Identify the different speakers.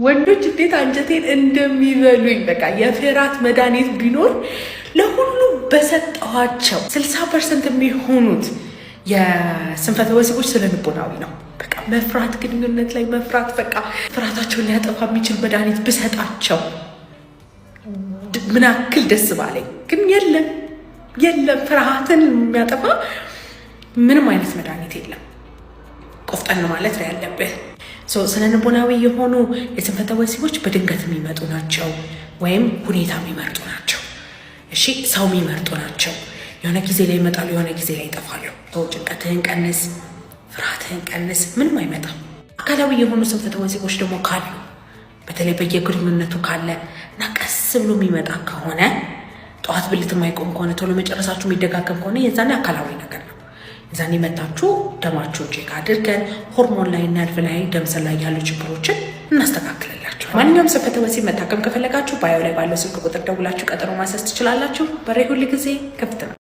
Speaker 1: ወንዶች እንዴት አንጀቴን እንደሚበሉኝ በቃ የፍርሃት መድኃኒት ቢኖር ለሁሉ በሰጠኋቸው 60% የሚሆኑት የስንፈተ ወሲቦች ስለልቦናዊ ነው። በቃ መፍራት፣ ግንኙነት ላይ መፍራት፣ በቃ ፍርሃታቸውን ሊያጠፋ የሚችል መድኃኒት ብሰጣቸው ምን ያክል ደስ ባለኝ። ግን የለም ፍርሃትን የሚያጠፋ ምንም አይነት መድኃኒት የለም። ቆፍጠን ማለት ነው ያለብህ። ስነ ልቦናዊ የሆኑ የስንፈተ ወሲቦች በድንገት የሚመጡ ናቸው፣ ወይም ሁኔታ የሚመርጡ ናቸው። እሺ ሰው የሚመርጡ ናቸው። የሆነ ጊዜ ላይ ይመጣሉ፣ የሆነ ጊዜ ላይ ይጠፋሉ። ጭንቀትህን ቀንስ፣ ፍርሃትህን ቀንስ፣ ምንም አይመጣም። አካላዊ የሆኑ ስንፈተ ወሲቦች ደግሞ ካሉ በተለይ በየግንኙነቱ ካለ እና ቀስ ብሎ የሚመጣ ከሆነ ጠዋት ብልት የማይቆም ከሆነ ቶሎ መጨረሳችሁ የሚደጋገም ከሆነ የዛኔ አካላዊ ነገር ነው። የዛኔ መታችሁ ደማችሁን ቼክ አድርገን ሆርሞን ላይ ነርቭ ላይ ደምሰል ላይ ያሉ ችግሮችን እናስተካክልላችሁ። ማንኛውም ስንፈተ ወሲብ መታከም ከፈለጋችሁ ባዮ ላይ ባለው ስልክ ቁጥር ደውላችሁ ቀጠሮ ማሰስ ትችላላችሁ። በሬ ሁል ጊዜ ክፍት ነው።